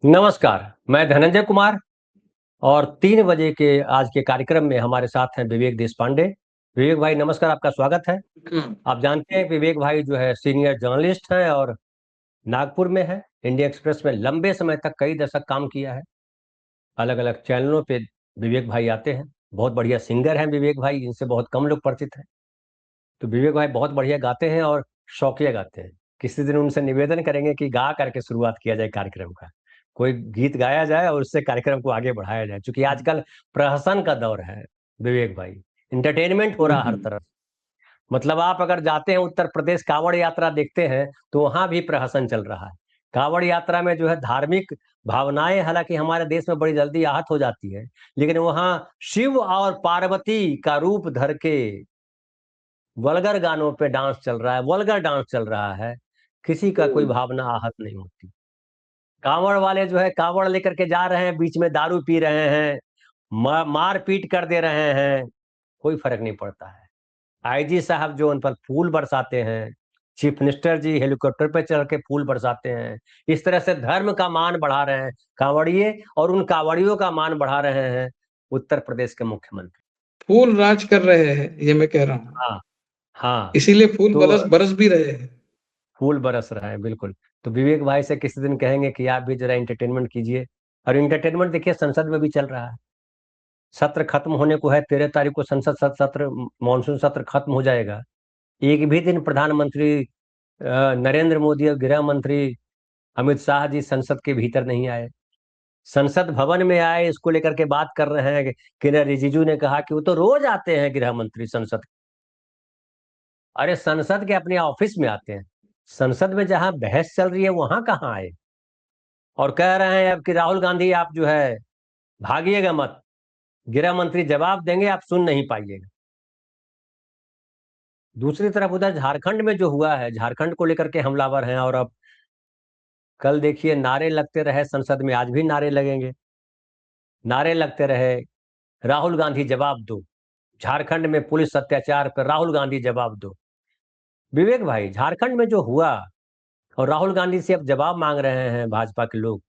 नमस्कार, मैं धनंजय कुमार और 3 बजे के आज के कार्यक्रम में हमारे साथ हैं विवेक देशपांडे। विवेक भाई नमस्कार, आपका स्वागत है। आप जानते हैं विवेक भाई जो है सीनियर जर्नलिस्ट हैं और नागपुर में है। इंडिया एक्सप्रेस में लंबे समय तक कई दशक काम किया है। अलग-अलग चैनलों पे विवेक भाई आते हैं। बहुत बढ़िया सिंगर हैं विवेक भाई, इनसे बहुत कम लोग परिचित हैं। तो विवेक भाई बहुत बढ़िया गाते हैं और शौकिया गाते हैं। किसी दिन उनसे निवेदन करेंगे कि गा करके शुरुआत किया जाए कार्यक्रम का। कोई गीत गाया जाए और उससे कार्यक्रम को आगे बढ़ाया जाए, क्योंकि आजकल प्रहसन का दौर है विवेक भाई। एंटरटेनमेंट हो रहा हर तरफ। मतलब आप अगर जाते हैं उत्तर प्रदेश कांवड़ यात्रा देखते हैं, तो वहां भी प्रहसन चल रहा है। कांवड़ यात्रा में जो है धार्मिक भावनाएं हालांकि हमारे देश में बड़ी जल्दी आहत हो जाती है, लेकिन वहां शिव और पार्वती का रूप धर के वल्गर गानों पे डांस चल रहा है, वल्गर डांस चल रहा है। किसी का कोई भावना आहत नहीं होती। कांवड़ वाले जो है कांवड़ लेकर के जा रहे हैं, बीच में दारू पी रहे हैं, मार पीट कर दे रहे हैं, कोई फर्क नहीं पड़ता है। आईजी साहब जो उन पर फूल बरसाते हैं, चीफ मिनिस्टर जी हेलीकॉप्टर पे चढ़ के फूल बरसाते हैं। इस तरह से धर्म का मान बढ़ा रहे हैं कांवड़िए, और उन कांवड़ियों का मान बढ़ा रहे हैं उत्तर प्रदेश के मुख्यमंत्री। फूल राज कर रहे हैं, ये मैं कह रहा हूँ। हाँ, हाँ। इसीलिए फूल तो बरस बरस भी रहे हैं। फूल बरस रहा है, बिल्कुल। तो विवेक भाई से किसी दिन कहेंगे कि आप भी जरा एंटरटेनमेंट कीजिए। और एंटरटेनमेंट देखिए संसद में भी चल रहा है। सत्र खत्म होने को है, 13 तारीख को संसद सत्र मानसून सत्र खत्म हो जाएगा। एक भी दिन प्रधानमंत्री नरेंद्र मोदी और गृह मंत्री अमित शाह जी संसद के भीतर नहीं आए। संसद भवन में आए, इसको लेकर के बात कर रहे हैं। किरेन रिजिजू ने कहा कि वो तो रोज आते हैं गृह मंत्री संसद। अरे संसद के अपने ऑफिस में आते हैं। संसद में जहां बहस चल रही है वहां कहाँ आए। और कह रहे हैं अब कि राहुल गांधी आप जो है भागिएगा मत, गृह मंत्री जवाब देंगे, आप सुन नहीं पाइएगा। दूसरी तरफ उधर झारखंड में जो हुआ है, झारखंड को लेकर के हमलावर हैं। और अब कल देखिए नारे लगते रहे संसद में, आज भी नारे लगेंगे। नारे लगते रहे, राहुल गांधी जवाब दो, झारखंड में पुलिस अत्याचार पर राहुल गांधी जवाब दो। विवेक भाई झारखंड में जो हुआ और राहुल गांधी से अब जवाब मांग रहे हैं भाजपा के लोग,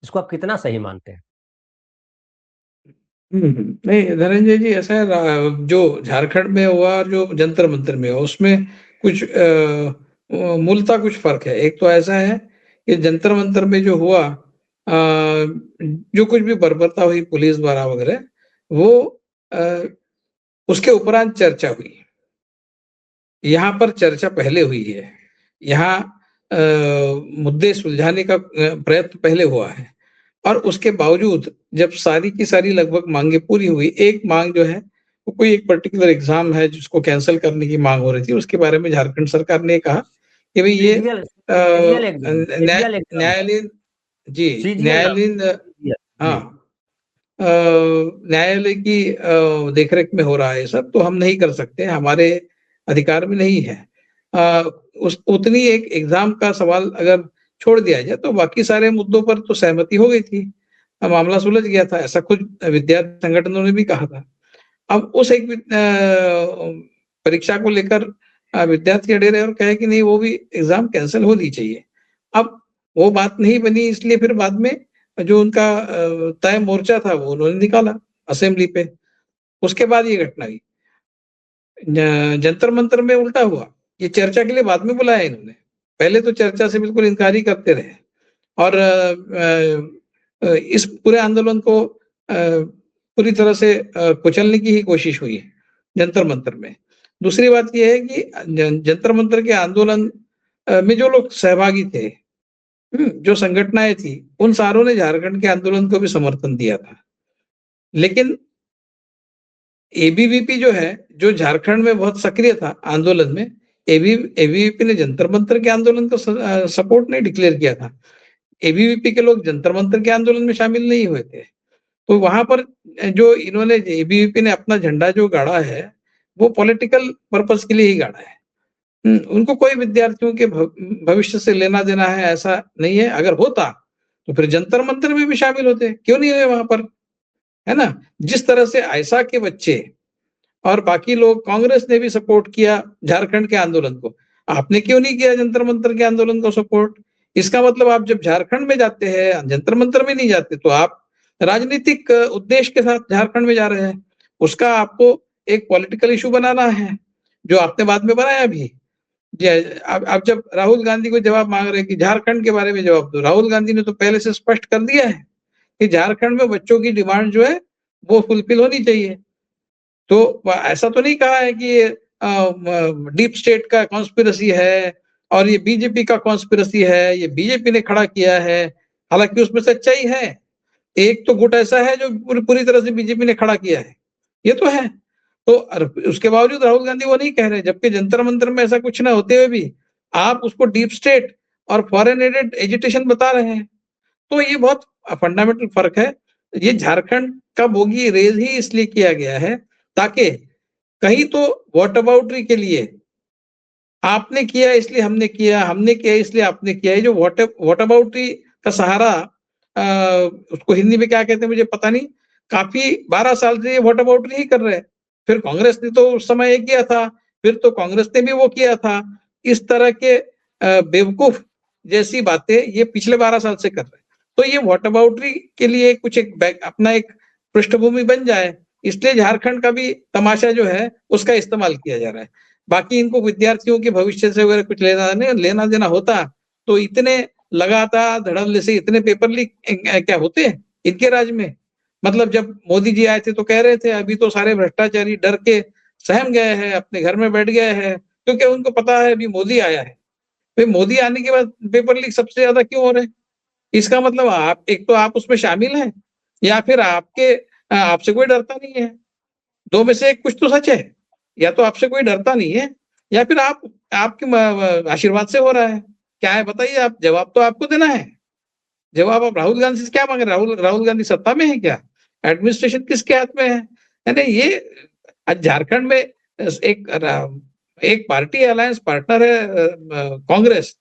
इसको आप कितना सही मानते हैं? नहीं धनंजय जी, ऐसा है जो झारखंड में हुआ और जो जंतर मंतर में हुआ उसमें कुछ मूलतः कुछ फर्क है। एक तो ऐसा है कि जंतर मंतर में जो हुआ, जो कुछ भी बर्बरता हुई पुलिस द्वारा वगैरह, वो उसके उपरांत चर्चा हुई। यहाँ पर चर्चा पहले हुई है। यहाँ मुद्दे सुलझाने का प्रयत्न पहले हुआ है। और उसके बावजूद जब सारी की सारी लगभग मांगे पूरी हुई, एक मांग जो है वो कोई एक पर्टिकुलर एग्जाम है जिसको कैंसिल करने की मांग हो रही थी, उसके बारे में झारखंड सरकार ने कहा कि भाई ये न्यायालय, जी न्यायालय, हाँ, न्यायालय की देखरेख में हो रहा है सब, तो हम नहीं कर सकते, हमारे अधिकार में नहीं है। उस उतनी एक एग्जाम का सवाल अगर छोड़ दिया जाए तो बाकी सारे मुद्दों पर तो सहमति हो गई थी, मामला सुलझ गया था, ऐसा खुद विद्यार्थी संगठनों ने भी कहा था। अब उस एक परीक्षा को लेकर विद्यार्थी अड़े रहे और कहे कि नहीं, वो भी एग्जाम कैंसिल होनी चाहिए। अब वो बात नहीं बनी, इसलिए फिर बाद में जो उनका तय मोर्चा था वो उन्होंने निकाला असेंबली पे। उसके बाद ये घटना हुई। जंतर मंतर में उल्टा हुआ, ये चर्चा के लिए बाद में बुलाया इन्होंने, पहले तो चर्चा से बिल्कुल इनकार ही करते रहे। और इस पूरे आंदोलन को पूरी तरह से कुचलने की ही कोशिश हुई है जंतर मंतर में। दूसरी बात यह है कि जंतर मंतर के आंदोलन में जो लोग सहभागी थे, जो संगठनाएं थी, उन सारों ने झारखंड के आंदोलन को भी समर्थन दिया था। लेकिन एबीवीपी जो है, जो झारखंड में बहुत सक्रिय था आंदोलन में, एबीवीपी ने जंतर मंतर के आंदोलन को सपोर्ट नहीं डिक्लेयर किया था। एबीवीपी के लोग जंतर मंतर के आंदोलन में शामिल नहीं हुए थे। तो वहां पर जो इन्होंने एबीवीपी ने अपना झंडा जो गाड़ा है, वो पॉलिटिकल पर्पस के लिए ही गाड़ा है। उनको कोई विद्यार्थियों के भविष्य से लेना देना है ऐसा नहीं है। अगर होता तो फिर जंतर मंतर में भी शामिल होते, क्यों नहीं हुए वहां पर, है ना? जिस तरह से आयशा के बच्चे और बाकी लोग, कांग्रेस ने भी सपोर्ट किया झारखंड के आंदोलन को, आपने क्यों नहीं किया जंतर मंतर के आंदोलन को सपोर्ट? इसका मतलब आप जब झारखंड में जाते हैं, जंतर मंतर में नहीं जाते, तो आप राजनीतिक उद्देश्य के साथ झारखंड में जा रहे हैं। उसका आपको एक पॉलिटिकल इशू बनाना है, जो आपने बाद में बनाया भी। अब जब राहुल गांधी को जवाब मांग रहे हैं कि झारखंड के बारे में जवाब दो, राहुल गांधी ने तो पहले से स्पष्ट कर दिया है कि झारखंड में बच्चों की डिमांड जो है वो फुलफिल होनी चाहिए। तो ऐसा तो नहीं कहा है कि ये डीप स्टेट का कॉन्स्पिरेसी है और ये बीजेपी का कॉन्स्पिरेसी है, ये बीजेपी ने खड़ा किया है। हालांकि उसमें सच्चाई है, एक तो गुट ऐसा है जो पूरी तरह से बीजेपी ने खड़ा किया है, ये तो है। तो उसके बावजूद राहुल गांधी वो नहीं कह रहे, जबकि जंतर मंतर में ऐसा कुछ ना होते हुए भी आप उसको डीप स्टेट और फॉरेन एडेड एजिटेशन बता रहे हैं। तो ये बहुत फंडामेंटल फर्क है। ये झारखंड का बोगी रेज ही इसलिए किया गया है ताकि कहीं तो व्हाट अबाउटरी के लिए आपने किया इसलिए हमने किया, हमने किया इसलिए आपने किया, ये जो व्हाट अबाउटरी का सहारा उसको हिंदी में क्या कहते हैं मुझे पता नहीं, काफी 12 साल से ये व्हाट अबाउटरी ही कर रहे हैं। फिर कांग्रेस ने तो उस समय ये किया था, फिर तो कांग्रेस ने भी वो किया था। इस तरह के बेवकूफ जैसी बातें ये पिछले 12 साल से कर रहे हैं। तो ये व्हाट अबाउटरी के लिए कुछ एक अपना एक पृष्ठभूमि बन जाए, इसलिए झारखंड का भी तमाशा जो है उसका इस्तेमाल किया जा रहा है। बाकी इनको विद्यार्थियों के भविष्य से वगैरह कुछ लेना देना होता तो इतने लगातार धड़ल्ले से इतने पेपर लीक क्या होते हैं इनके राज में। मतलब जब मोदी जी आए थे तो कह रहे थे अभी तो सारे भ्रष्टाचारी डर के सहम गए हैं, अपने घर में बैठ गए हैं, क्योंकि उनको पता है अभी मोदी आया है। फिर मोदी आने के बाद पेपर लीक सबसे ज्यादा क्यों हो रहे हैं? इसका मतलब आप एक तो आप उसमें शामिल हैं, या फिर आपसे कोई डरता नहीं है। दो में से एक कुछ तो सच है, या तो आपसे कोई डरता नहीं है, या फिर आपके आशीर्वाद से हो रहा है। क्या है बताइए, आप जवाब तो आपको देना है। जवाब आप राहुल गांधी से क्या मांग रहे हैं? राहुल गांधी सत्ता में है क्या? एडमिनिस्ट्रेशन किसके हाथ में है? यानी ये आज झारखंड में एक पार्टी अलायंस पार्टनर है कांग्रेस,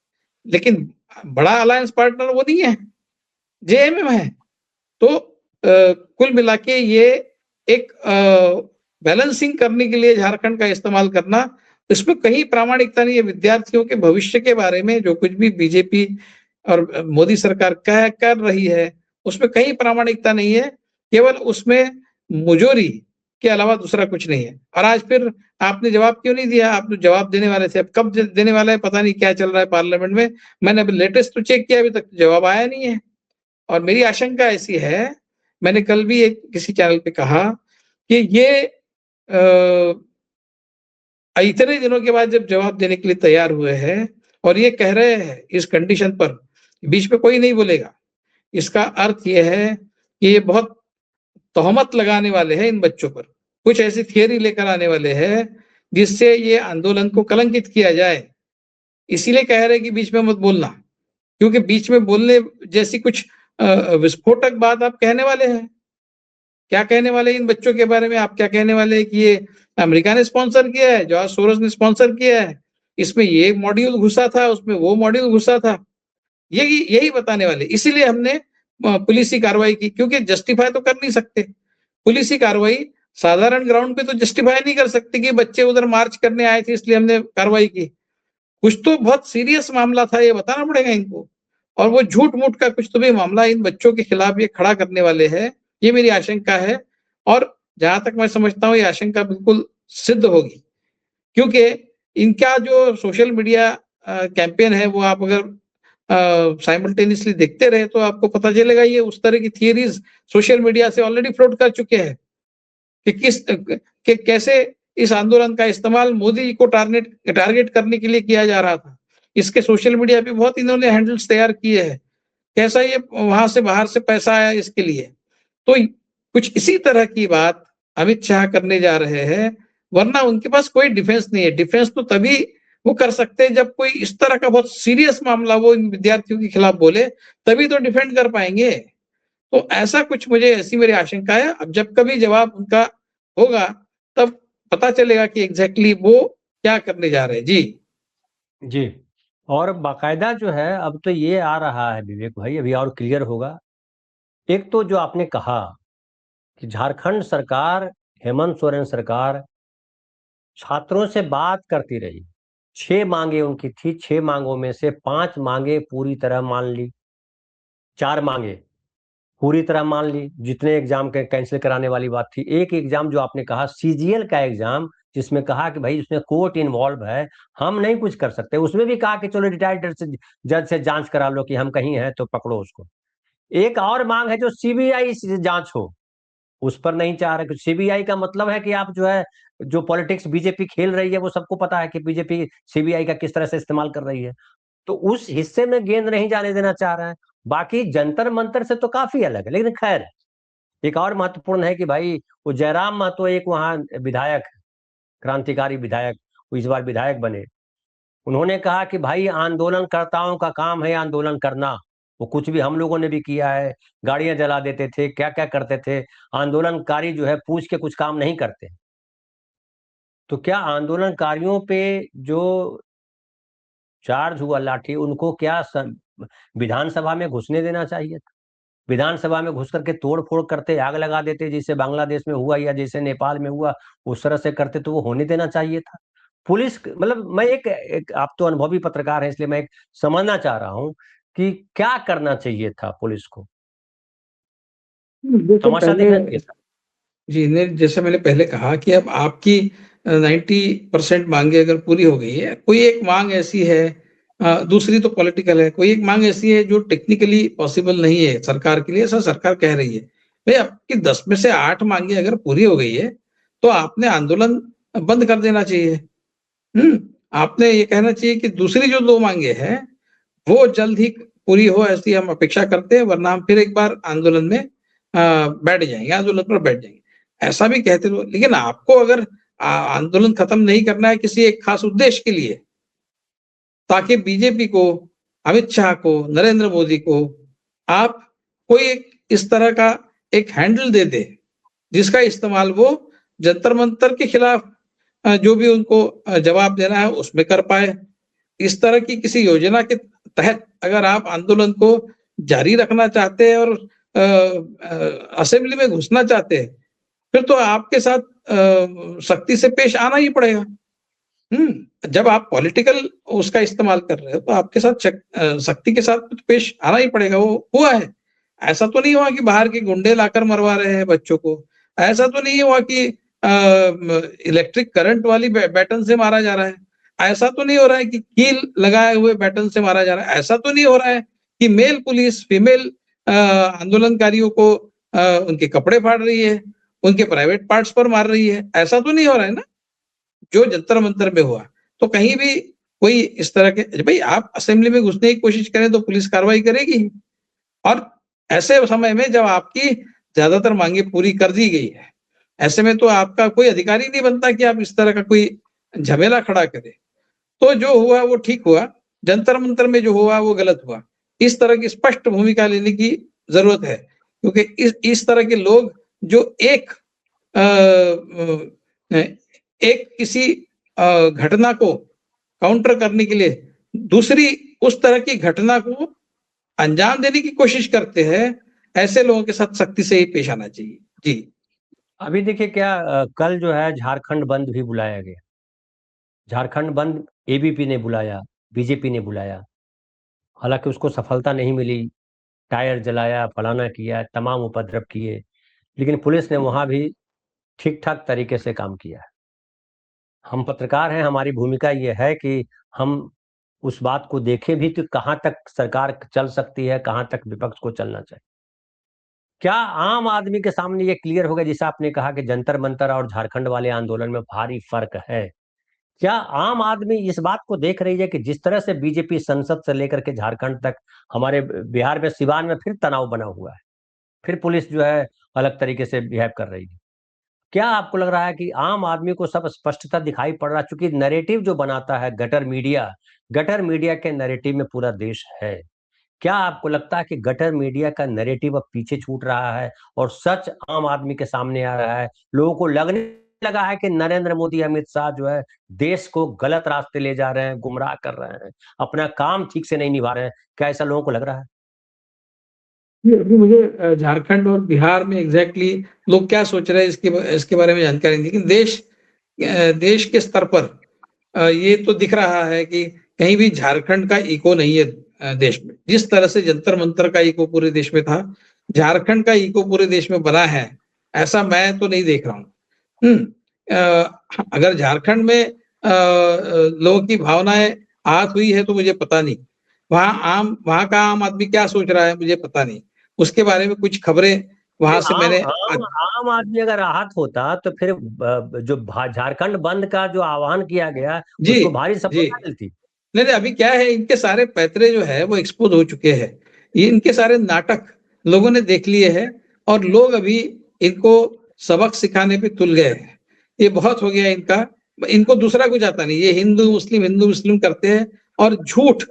लेकिन बड़ा अलायंस पार्टनर वो नहीं है, जेएमएम है। तो कुल मिला के ये एक बैलेंसिंग करने के लिए झारखंड का इस्तेमाल करना, इसमें कहीं प्रामाणिकता नहीं है। विद्यार्थियों के भविष्य के बारे में जो कुछ भी बीजेपी और मोदी सरकार कह कर रही है उसमें कहीं प्रामाणिकता नहीं है, केवल उसमें मुजोरी के अलावा दूसरा कुछ नहीं है। और आज फिर आपने जवाब क्यों नहीं दिया? आप तो जवाब देने वाले थे, अब कब देने वाला है पता नहीं, क्या चल रहा है पार्लियामेंट में। मैंने अभी लेटेस्ट तो चेक किया, अभी तक जवाब आया नहीं है। और मेरी आशंका ऐसी है, मैंने कल भी एक किसी चैनल पे कहा कि ये इतने दिनों के बाद जब जवाब देने के लिए तैयार हुए हैं और ये कह रहे हैं इस कंडीशन पर, बीच में कोई नहीं बोलेगा, इसका अर्थ ये है कि ये बहुत तोहमत लगाने वाले हैं इन बच्चों पर, कुछ ऐसी थियरी लेकर आने वाले हैं जिससे ये आंदोलन को कलंकित किया जाए। इसीलिए कह रहे हैं कि बीच में मत बोलना, क्योंकि बीच में बोलने जैसी कुछ विस्फोटक बात आप कहने वाले हैं। क्या कहने वाले इन बच्चों के बारे में? आप क्या कहने वाले हैं कि ये अमेरिका ने स्पॉन्सर किया है, जॉर्ज सोरोस ने स्पॉन्सर किया है, इसमें ये मॉड्यूल घुसा था, उसमें वो मॉड्यूल घुसा था, यही बताने वाले। इसीलिए हमने पुलिसी कार्रवाई की, क्योंकि जस्टिफाई तो कर नहीं सकते। पुलिसी कार्रवाई साधारण ग्राउंड पे तो जस्टिफाई नहीं कर सकते कि बच्चे उधर मार्च करने आए थे इसलिए हमने कार्रवाई की। कुछ तो बहुत सीरियस मामला था, ये बताना पड़ेगा इनको। और वो झूठ मूठ का कुछ तो भी मामला इन बच्चों के खिलाफ ये खड़ा करने वाले हैं, ये मेरी आशंका है। और जहां तक मैं समझता हूँ ये आशंका बिल्कुल सिद्ध होगी, क्योंकि इनका जो सोशल मीडिया कैंपेन है वो आप अगर साइमल्टेनियसली देखते रहे तो आपको पता चलेगा ये उस तरह की थियरीज सोशल मीडिया से ऑलरेडी फ्लोट कर चुके हैं कि कैसे इस आंदोलन का इस्तेमाल मोदी को टारगेट करने के लिए किया जा रहा था। इसके सोशल मीडिया पे बहुत इन्होंने हैंडल्स तैयार किए हैं, कैसा ये वहां से बाहर से पैसा आया इसके लिए। तो कुछ इसी तरह की बात अमित शाह करने जा रहे हैं, वरना उनके पास कोई डिफेंस नहीं है। डिफेंस तो तभी वो कर सकते हैं जब कोई इस तरह का बहुत सीरियस मामला वो इन विद्यार्थियों के खिलाफ बोले, तभी तो डिफेंड कर पाएंगे। तो ऐसा कुछ मुझे ऐसी मेरी आशंका है। अब जब कभी जवाब उनका होगा तब पता चलेगा कि एग्जैक्टली वो क्या करने जा रहे हैं। जी जी। और बाकायदा जो है अब तो ये आ रहा है विवेक भाई, अभी और क्लियर होगा। एक तो जो आपने कहा कि झारखंड सरकार, हेमंत सोरेन सरकार छात्रों से बात करती रही, 6 मांगे उनकी थी, 6 मांगों में से 5 मांगे पूरी तरह मान ली, 4 मांगे पूरी तरह मान ली, जितने एग्जाम के कैंसिल कराने वाली बात थी। एक एग्जाम जो आपने कहा सीजीएल का एग्जाम, जिसमें कहा कि भाई उसमें कोर्ट इन्वॉल्व है, हम नहीं कुछ कर सकते, उसमें भी कहा कि चलो रिटायर्ड जज से जांच करा लो कि हम कहीं हैं तो पकड़ो उसको। एक और मांग है जो सीबीआई से जांच हो, उस पर नहीं चाह रहे। सीबीआई का मतलब है कि आप जो है, जो पॉलिटिक्स बीजेपी खेल रही है वो सबको पता है कि बीजेपी सीबीआई का किस तरह से इस्तेमाल कर रही है, तो उस हिस्से में गेंद नहीं जाने देना चाह रहे हैं। बाकी जंतर मंतर से तो काफी अलग है, लेकिन खैर एक और महत्वपूर्ण है कि भाई वो जयराम महतो एक वहां विधायक, क्रांतिकारी विधायक, वो इस बार विधायक बने। उन्होंने कहा कि भाई आंदोलनकर्ताओं का काम है आंदोलन करना, वो कुछ भी हम लोगों ने भी किया है, गाड़ियां जला देते थे, क्या क्या करते थे। आंदोलनकारी जो है पूछ के कुछ काम नहीं करते। तो क्या आंदोलनकारियों पे जो चार्ज हुआ लाठी, उनको क्या विधानसभा में घुसने देना चाहिए था? विधानसभा में घुस करके तोड़ फोड़ करते, आग लगा देते, जैसे बांग्लादेश में हुआ या जैसे नेपाल में हुआ, उस तरह से करते तो वो होने देना चाहिए था। पुलिस मतलब मैं एक आप तो अनुभवी पत्रकार हैं, इसलिए मैं एक समझना चाह रहा हूं कि क्या करना चाहिए था पुलिस को। देखिए तमाशा पहले, देखना चाहिए था। जी ने जैसे मैंने पहले कहा कि अब आपकी 90% मांगे अगर पूरी हो गई है, कोई एक मांग ऐसी है, दूसरी तो पॉलिटिकल है, कोई एक मांग ऐसी है जो टेक्निकली पॉसिबल नहीं है सरकार के लिए, ऐसा सरकार कह रही है। भाई आपकी 10 में से 8 मांगे अगर पूरी हो गई है, तो आपने आंदोलन बंद कर देना चाहिए। आपने ये कहना चाहिए कि दूसरी जो 2 मांगे हैं, वो जल्द ही पूरी हो, ऐसी हम अपेक्षा करते हैं, वरना हम फिर एक बार आंदोलन में बैठ जाएंगे, आंदोलन पर बैठ जाएंगे, ऐसा भी कहते रहो। लेकिन आपको अगर आंदोलन खत्म नहीं करना है किसी एक खास उद्देश्य के लिए, ताकि बीजेपी को, अमित शाह को, नरेंद्र मोदी को आप कोई एक इस तरह का एक हैंडल दे दे, जिसका इस्तेमाल वो जंतर मंतर के खिलाफ जो भी उनको जवाब देना है उसमें कर पाए। इस तरह की किसी योजना के तहत अगर आप आंदोलन को जारी रखना चाहते हैं और असेंबली में घुसना चाहते हैं, फिर तो आपके साथ सख्ती से पेश आना ही पड़ेगा। जब आप पॉलिटिकल उसका इस्तेमाल कर रहे हो तो आपके साथ सख्ती के साथ पेश आना ही पड़ेगा। वो हुआ है। ऐसा तो नहीं हुआ कि बाहर के गुंडे लाकर मरवा रहे हैं बच्चों को। ऐसा तो नहीं हुआ कि इलेक्ट्रिक करंट वाली बैटन से मारा जा रहा है। ऐसा तो नहीं हो रहा है कि कील लगाए हुए बैटन से मारा जा रहा है। ऐसा तो नहीं हो रहा है कि मेल पुलिस फीमेल आंदोलनकारियों को उनके कपड़े फाड़ रही है, उनके प्राइवेट पार्ट्स पर मार रही है। ऐसा तो नहीं हो रहा है ना, जो जंतर मंतर में हुआ। तो कहीं भी कोई इस तरह के, भाई आप असेंबली में घुसने की कोशिश करें तो पुलिस कार्रवाई करेगी। और ऐसे समय में जब आपकी ज्यादातर मांगे पूरी कर दी गई है, ऐसे में तो आपका कोई अधिकार ही नहीं बनता कि आप इस तरह का कोई झमेला खड़ा करें। तो जो हुआ वो ठीक हुआ, जंतर मंतर में जो हुआ वो गलत हुआ। इस तरह की स्पष्ट भूमिका लेने की जरूरत है, क्योंकि इस तरह के लोग जो एक किसी घटना को काउंटर करने के लिए दूसरी उस तरह की घटना को अंजाम देने की कोशिश करते हैं, ऐसे लोगों के साथ सख्ती से ही पेश आना चाहिए। जी। अभी देखिए क्या कल जो है झारखंड बंद भी बुलाया गया। झारखंड बंद एबीपी ने बुलाया, बीजेपी ने बुलाया, हालांकि उसको सफलता नहीं मिली। टायर जलाया, फलाना किया, तमाम उपद्रव किए, लेकिन पुलिस ने वहां भी ठीक ठाक तरीके से काम किया है। हम पत्रकार हैं, हमारी भूमिका ये है कि हम उस बात को देखें भी कि कहां तक सरकार चल सकती है, कहां तक विपक्ष को चलना चाहिए। क्या आम आदमी के सामने ये क्लियर हो गया, जैसे आपने कहा कि जंतर मंतर और झारखंड वाले आंदोलन में भारी फर्क है? क्या आम आदमी इस बात को देख रही है कि जिस तरह से बीजेपी संसद से लेकर के झारखंड तक, हमारे बिहार में सिवान में फिर तनाव बना हुआ है, फिर पुलिस जो है अलग तरीके से बिहेव कर रही है? क्या आपको लग रहा है कि आम आदमी को सब स्पष्टता दिखाई पड़ रहा है? चूंकि नैरेटिव जो बनाता है गटर मीडिया के नैरेटिव में पूरा देश है। क्या आपको लगता है कि गटर मीडिया का नैरेटिव अब पीछे छूट रहा है और सच आम आदमी के सामने आ रहा है? लोगों को लगने लगा है कि नरेंद्र मोदी, अमित शाह जो है देश को गलत रास्ते ले जा रहे हैं, गुमराह कर रहे हैं, अपना काम ठीक से नहीं निभा रहे हैं। क्या ऐसा लोगों को लग रहा है? ये अभी मुझे झारखंड और बिहार में एग्जैक्टली लोग क्या सोच रहे हैं इसके बारे में जानकारी नहीं, लेकिन देश के स्तर पर ये तो दिख रहा है कि कहीं भी झारखंड का इको नहीं है देश में। जिस तरह से जंतर मंतर का इको पूरे देश में था, झारखंड का इको पूरे देश में बना है, ऐसा मैं तो नहीं देख रहा हूँ। अगर झारखंड में लोगों की भावनाएं आहत हुई है तो मुझे पता नहीं। वहां का आम आदमी क्या सोच रहा है मुझे पता नहीं। उसके बारे में कुछ खबरें वहां से मैंने आम आदमी अगर आहत होता तो फिर जो झारखंड बंद का जो आह्वान किया गया जी उसको भारी जी सफलता मिलती। नहीं नहीं, अभी क्या है, इनके सारे पैतरे जो है वो एक्सपोज हो चुके हैं। ये इनके सारे नाटक लोगों ने देख लिए हैं और लोग अभी इनको सबक सिखाने पे तुल गए हैं। ये बहुत हो गया इनका। इनको दूसरा कुछ आता नहीं। ये हिंदू मुस्लिम करते हैं और झूठ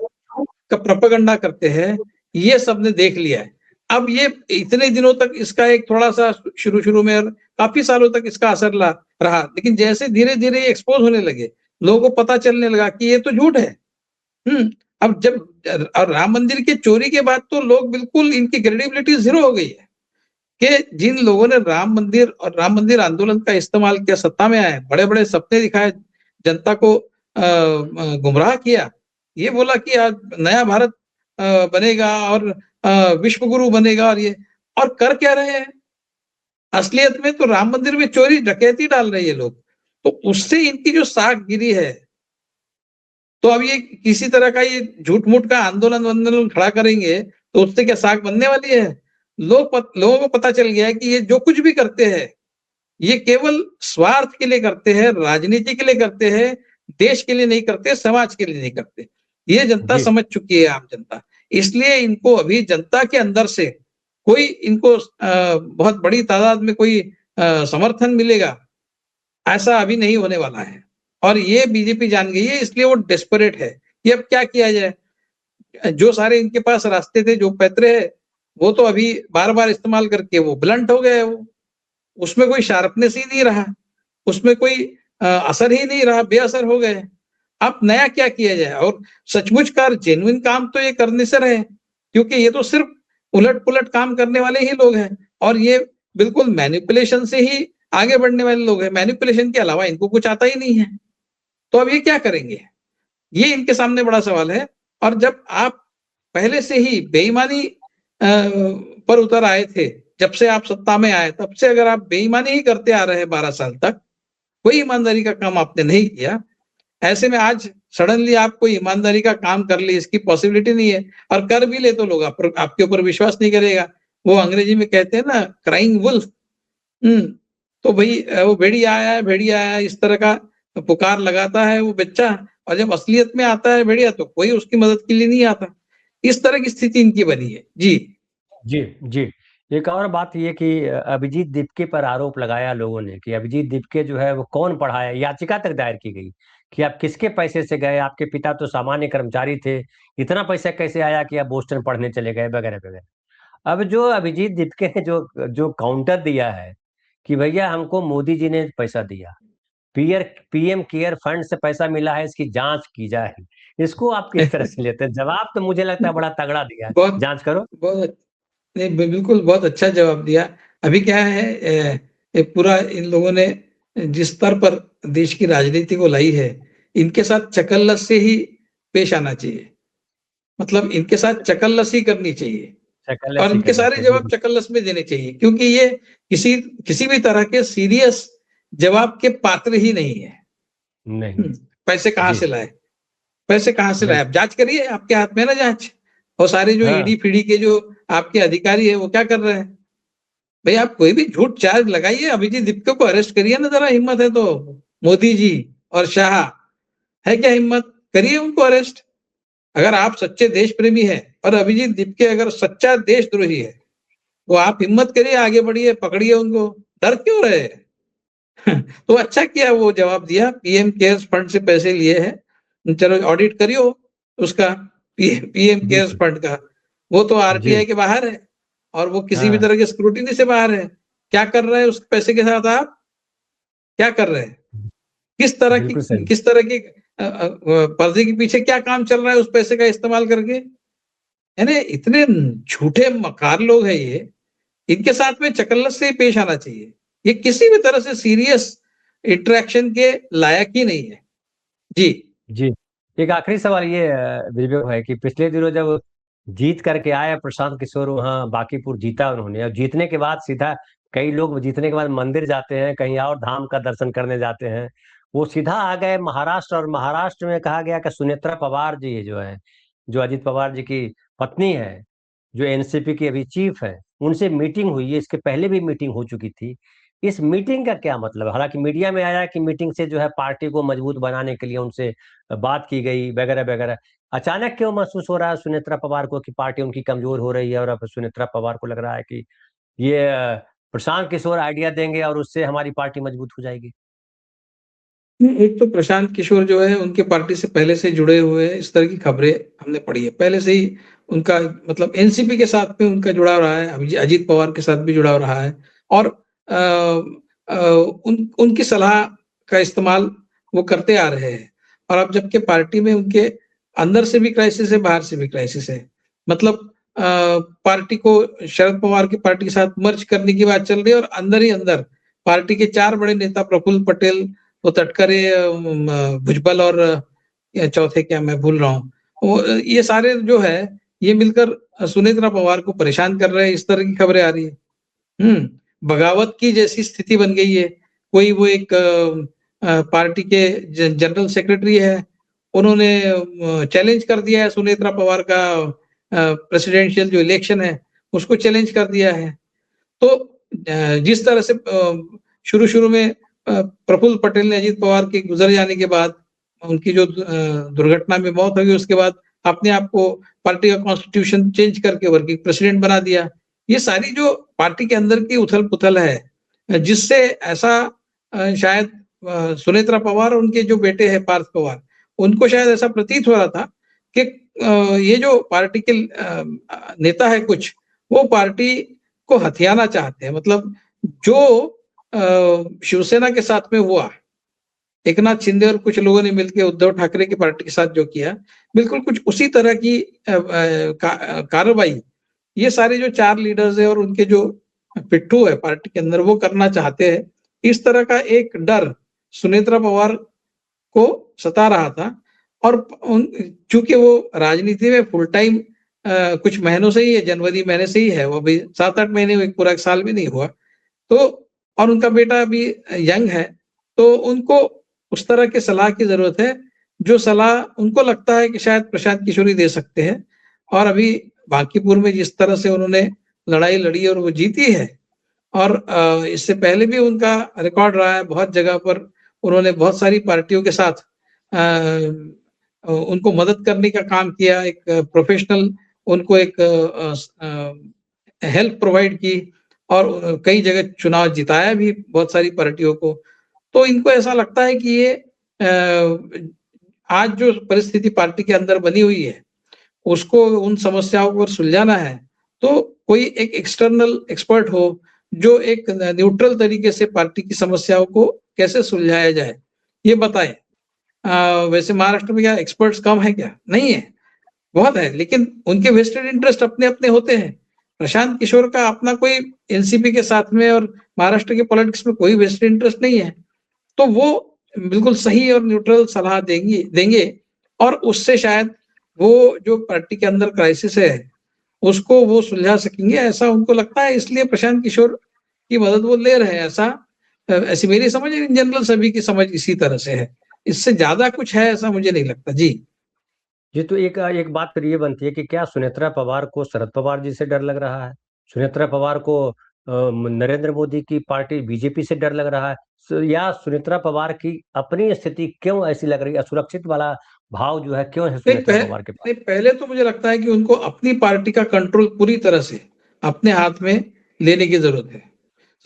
का प्रोपेगेंडा करते हैं। ये सबने देख लिया है। अब ये इतने दिनों तक इसका एक थोड़ा सा शुरू शुरू में और काफी सालों तक इसका असर रहा, लेकिन जैसे धीरे धीरे एक्सपोज होने लगे, लोगों को पता चलने लगा कि ये तो झूठ है। अब जब और राम मंदिर की चोरी के बाद तो लोग बिल्कुल इनकी क्रेडिबिलिटी जीरो हो गई है कि जिन लोगों ने राम मंदिर आंदोलन का इस्तेमाल किया, सत्ता में आए, बड़े बड़े सपने दिखाए, जनता को गुमराह किया, ये बोला कि आज नया भारत बनेगा और विश्व गुरु बनेगा, और कर क्या रहे हैं असलियत में? तो राम मंदिर में चोरी डकैती डाल रहे हैं लोग। तो उससे इनकी जो साख गिरी है, तो अब ये किसी तरह का ये झूठ मूठ का आंदोलन खड़ा करेंगे तो उससे क्या साख बनने वाली है? लोगों को पता चल गया है कि ये जो कुछ भी करते हैं ये केवल स्वार्थ के लिए करते हैं, राजनीति के लिए करते हैं, देश के लिए नहीं करते, समाज के लिए नहीं करते। ये जनता समझ चुकी है, आम जनता। इसलिए इनको अभी जनता के अंदर से कोई इनको बहुत बड़ी तादाद में कोई समर्थन मिलेगा, ऐसा अभी नहीं होने वाला है। और ये बीजेपी जान गई है, इसलिए वो डेस्परेट है कि अब क्या किया जाए। जो सारे इनके पास रास्ते थे, जो पैतरे है, वो तो अभी बार बार इस्तेमाल करके वो ब्लंट हो गए। वो उसमें कोई शार्पनेस ही नहीं रहा, उसमें कोई असर ही नहीं रहा, बेअसर हो गए। अब नया क्या किया जाए? और सचमुच का जेन्युइन काम तो ये करने से रहे, क्योंकि ये तो सिर्फ उलट पुलट काम करने वाले ही लोग हैं और ये बिल्कुल मैनिपुलेशन से ही आगे बढ़ने वाले लोग हैं। मैनिपुलेशन के अलावा इनको कुछ आता ही नहीं है। तो अब ये क्या करेंगे? ये इनके सामने बड़ा सवाल है। और जब आप पहले से ही बेईमानी पर उतर आए थे, जब से आप सत्ता में आए तब से अगर आप बेईमानी ही करते आ रहे हैं 12 साल तक, कोई ईमानदारी का काम आपने नहीं किया, ऐसे में आज सडनली आप कोई ईमानदारी का काम कर ले, इसकी पॉसिबिलिटी नहीं है। और कर भी ले तो लोग आपके ऊपर विश्वास नहीं करेगा। वो अंग्रेजी में कहते हैं ना, क्राइंग वुल्फ। तो भाई वो भेड़िया आया, इस तरह का पुकार लगाता है वो बच्चा, और जब असलियत में आता है भेड़िया तो कोई उसकी मदद के लिए नहीं आता। इस तरह की स्थिति इनकी बनी है। जी जी जी। एक और बात ये कि अभिजीत दीपके पर आरोप लगाया लोगों ने कि अभिजीत दीपके जो है वो कौन पढ़ाया, याचिका तक दायर की गई कि आप किसके पैसे से गए, आपके पिता तो सामान्य कर्मचारी थे, इतना पैसा कैसे आया कि आप बोस्टन पढ़ने चले गए, वगैरह वगैरह। अब जो अभिजीत दीपके ने जो जो काउंटर दिया है कि भैया हमको मोदी जी ने पैसा दिया, पीएम केयर फंड से पैसा मिला है, इसकी जांच की जाए, इसको आप किस तरह से लेते हैं? जवाब तो मुझे लगता है बड़ा तगड़ा दिया है, बहुत जांच करो। बहुत नहीं, बिल्कुल बहुत अच्छा जवाब दिया। अभी क्या है, ये पूरा इन लोगों ने जिस स्तर पर देश की राजनीति को लाई है, इनके साथ चकल्लस से ही पेश आना चाहिए। मतलब इनके साथ चकल्लसी करनी चाहिए शकल और ऐसी इनके करनी सारे चाहिए। जवाब चकल्लस में देने चाहिए, क्योंकि ये किसी किसी भी तरह के सीरियस जवाब के पात्र ही नहीं है। नहीं। पैसे कहाँ जी। से लाए? पैसे कहाँ से लाए? आप बिल्कुल। जांच करिए, आपके हाथ में है ना जांच। और सारे जो हाँ। ईडी फीडी के जो आपके अधिकारी है वो क्या कर रहे हैं? भाई आप कोई भी झूठ चार्ज लगाइए, अभिजीत दीपके को अरेस्ट करिए ना, जरा हिम्मत है तो। मोदी जी और शाह, है क्या हिम्मत? करिए उनको अरेस्ट। अगर आप सच्चे देश प्रेमी है और अभिजीत दीपके अगर सच्चा देशद्रोही है, तो आप हिम्मत करिए, आगे बढ़िए, पकड़िए उनको। डर क्यों रहे? तो अच्छा किया वो जवाब दिया, पीएम केयर्स फंड से पैसे लिए हैं, चलो ऑडिट करियो उसका, पीएम केयर्स बिल्कुल। फंड का। वो तो जी। आरटीआई के बाहर है और वो किसी भी हाँ। तरह के स्क्रूटिनी से बाहर है। क्या कर रहे हैं उस पैसे के साथ? आप क्या कर रहे हैं? बिल्कुल सही। किस तरह की पर्दे के पीछे क्या काम चल रहा है उस पैसे का इस्तेमाल करके? यानी इतने झूठे मकार लोग हैं ये, इनके साथ में चकल्लस से पेश आना चाहिए। ये किसी भी तरह से सीरियस इंटरेक्शन के लायक ही नहीं है। जी जी, एक आखिरी सवाल ये विवेक भाई कि पिछले दिनों जब जीत करके आए प्रशांत किशोर, वहाँ बांकीपुर जीता उन्होंने, और जीतने के बाद सीधा कई लोग जीतने के बाद मंदिर जाते हैं, कहीं और धाम का दर्शन करने जाते हैं, वो सीधा आ गए महाराष्ट्र, और महाराष्ट्र में कहा गया कि सुनेत्रा पवार जी जो है, जो अजित पवार जी की पत्नी है, जो एनसीपी की अभी चीफ है, उनसे मीटिंग हुई है। इसके पहले भी मीटिंग हो चुकी थी। इस मीटिंग का क्या मतलब है? हालांकि मीडिया में आया कि मीटिंग से जो है पार्टी को मजबूत बनाने के लिए उनसे बात की गई वगैरह वगैरह। अचानक क्यों महसूस हो रहा है सुनेत्रा पवार को कि पार्टी उनकी कमजोर हो रही है, और अब सुनेत्रा पवार को लग रहा है कि ये प्रशांत किशोर आइडिया देंगे और उससे हमारी पार्टी मजबूत हो जाएगी? एक तो प्रशांत किशोर जो है उनके पार्टी से पहले से जुड़े हुए हैं, इस तरह की खबरें हमने पढ़ी है पहले से ही। उनका मतलब एनसीपी के साथ में उनका जुड़ाव रहा है, अभी अजीत पवार के साथ भी जुड़ाव रहा है, और उनकी सलाह का इस्तेमाल वो करते आ रहे हैं। और अब जबकि पार्टी में उनके अंदर से भी क्राइसिस है, बाहर से भी क्राइसिस है। मतलब पार्टी को शरद पवार की पार्टी के साथ मर्ज करने की बात चल रही है, और अंदर ही अंदर पार्टी के 4 बड़े नेता प्रफुल्ल पटेल, वो तटकरे, भुजबल, और चौथे क्या मैं भूल रहा हूँ, वो ये सारे जो है ये मिलकर सुनेत्रा पवार को परेशान कर रहे हैं, इस तरह की खबरें आ रही है। बगावत की जैसी स्थिति बन गई है। कोई वो एक पार्टी के जनरल सेक्रेटरी है, उन्होंने चैलेंज कर दिया है सुनेत्रा पवार का प्रेसिडेंशियल जो इलेक्शन है उसको चैलेंज कर दिया है। तो जिस तरह से शुरू-शुरू में प्रफुल्ल पटेल ने अजीत पवार के गुजर जाने के बाद उनकी जो दुर्घटना में मौत हो गई, उसके बाद अपने आप को पार्टी का कॉन्स्टिट्यूशन चेंज करके वर्किंग प्रेसिडेंट बना दिया। ये सारी जो पार्टी के अंदर की उथल-पुथल है, जिससे ऐसा शायद सुनेत्रा पवार और उनके जो बेटे हैं पार्थ पवार, उनको शायद ऐसा प्रतीत हो रहा था कि ये जो पार्टी के नेता है कुछ, वो पार्टी को हथियाना चाहते हैं। मतलब जो शिवसेना के साथ में हुआ, एकनाथ शिंदे और कुछ लोगों ने मिलकर उद्धव ठाकरे की पार्टी के साथ जो किया, बिल्कुल कुछ उसी तरह की कार्रवाई ये सारे जो 4 लीडर्स हैं और उनके जो पिट्ठू है पार्टी के अंदर, वो करना चाहते हैं। इस तरह का एक डर सुनेत्रा पवार को सता रहा था, और चूंकि वो राजनीति में फुल टाइम कुछ महीनों से ही है, जनवरी महीने से ही है, वो अभी 7-8 महीने, एक पूरा साल भी नहीं हुआ। तो और उनका बेटा अभी यंग है, तो उनको उस तरह की सलाह की जरूरत है, जो सलाह उनको लगता है कि शायद प्रशांत किशोर ही दे सकते हैं। और अभी बांकीपुर में जिस तरह से उन्होंने लड़ाई लड़ी और वो जीती है, और इससे पहले भी उनका रिकॉर्ड रहा है, बहुत जगह पर उन्होंने बहुत सारी पार्टियों के साथ उनको मदद करने का काम किया, एक प्रोफेशनल उनको एक हेल्प प्रोवाइड की, और कई जगह चुनाव जिताया भी बहुत सारी पार्टियों को। तो इनको ऐसा लगता है कि ये आज जो परिस्थिति पार्टी के अंदर बनी हुई है, उसको उन समस्याओं को सुलझाना है, तो कोई एक एक्सटर्नल एक्सपर्ट हो, जो एक न्यूट्रल तरीके से पार्टी की समस्याओं को कैसे सुलझाया जाए, ये बताए। वैसे महाराष्ट्र में क्या एक्सपर्ट्स कम है क्या? नहीं है, बहुत है, लेकिन उनके वेस्टेड इंटरेस्ट अपने-अपने होते हैं। प्रशांत किशोर का अपना कोई एनसीपी के साथ में और महाराष्ट्र के पॉलिटिक्स में कोई वेस्टेड इंटरेस्ट नहीं है। तो वो बिल्कुल सही और न्यूट्रल सलाह देंगे, और उससे शायद वो जो पार्टी के अंदर क्राइसिस है, उसको वो सुलझा सकेंगे, ऐसा उनको लगता है। इसलिए प्रशांत किशोर की मदद वो ले रहे हैं, ऐसा ऐसी मेरी समझ है। इन जनरल सभी की समझ इसी तरह से है। इससे ज़्यादा कुछ है ऐसा मुझे नहीं लगता। जी। जी, तो एक एक बात फिर ये बनती है कि क्या सुनेत्रा पवार को शरद पवार जी से डर लग रहा है? सुनेत्रा पवार को नरेंद्र मोदी की पार्टी बीजेपी से डर लग रहा है? या सुनेत्रा पवार की अपनी स्थिति क्यों ऐसी लग रही है? असुरक्षित वाला भाव जो है क्यों है नहीं सुनेत्रा पवार के पास? नहीं, पहले तो मुझे लगता है कि उनको अपनी पार्टी का कंट्रोल पूरी तरह से अपने हाथ में लेने की ज़रूरत है।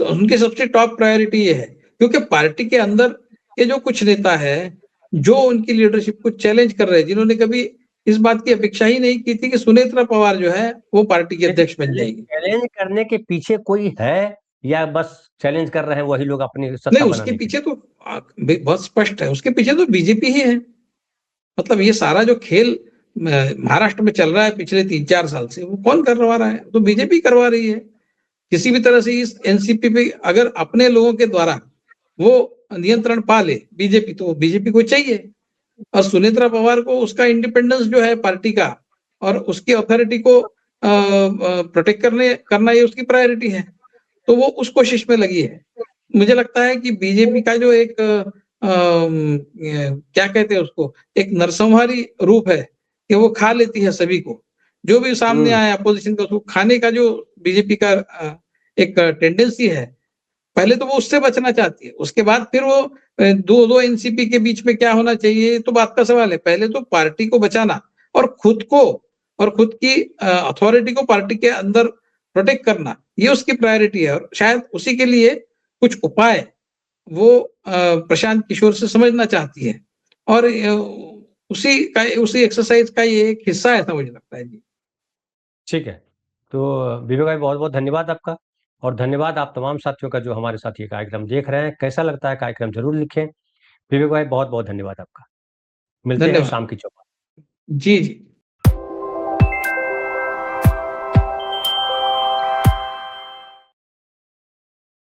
तो उनकी सबसे टॉप प्रायोरिटी ये है, क्योंकि पार्टी के अंदर के जो कुछ नेता हैं, जो उनकी लीडरशिप को चैलेंज कर रहे हैं, जिन्होंने कभी इस बात की अपेक्षा ही नहीं की थी कि सुनेत्रा पवार जो है, वो पार्टी की लेकिन अध्यक्ष बन जाएगी। चैलेंज करने के पीछे कोई है, या बस चैलेंज कर रहे हैं वही लोग अपनी नहीं, सत्ता उसके बनाने के लिए? पीछे तो बहुत स्पष्ट है, उसके पीछे तो बीजेपी ही है। मतलब ये सारा जो खेल महाराष्ट्र में चल रहा है पिछले 3-4 साल से, वो कौन करवा रहा है? तो बीजेपी करवा रही है। किसी भी तरह से इस एनसीपी पे अगर अपने लोगों के द्वारा वो नियंत्रण पा ले बीजेपी, तो बीजेपी को चाहिए। और सुनेत्रा पवार को उसका इंडिपेंडेंस जो है पार्टी का और उसकी अथॉरिटी को प्रोटेक्ट करना ये उसकी प्रायोरिटी है। तो वो उस कोशिश में लगी है। मुझे लगता है कि बीजेपी का जो एक क्या कहते हैं उसको, एक नरसंहारी रूप है कि वो खा लेती है सभी को। जो भी सामने आया अपोजिशन का, उसको खाने का जो बीजेपी का एक टेंडेंसी है, पहले तो वो उससे बचना चाहती है। उसके बाद फिर वो दो एनसीपी के बीच में क्या होना चाहिए तो बात का सवाल है। पहले तो पार्टी को बचाना और खुद को और खुद की अथॉरिटी को पार्टी के अंदर प्रोटेक्ट करना, ये उसकी प्रायोरिटी है। और शायद उसी के लिए कुछ उपाय वो प्रशांत किशोर से समझना चाहती है और उसी एक्सरसाइज का ये एक हिस्सा है, ऐसा मुझे लगता है जी। ठीक है। तो विवेक भाई बहुत बहुत धन्यवाद आपका, और धन्यवाद आप तमाम साथियों का जो हमारे साथ ये कार्यक्रम देख रहे हैं। कैसा लगता है कार्यक्रम जरूर लिखें। विवेक भाई बहुत बहुत धन्यवाद आपका। मिलते हैं धन्यवाद। शाम की चौपाल। जी जी।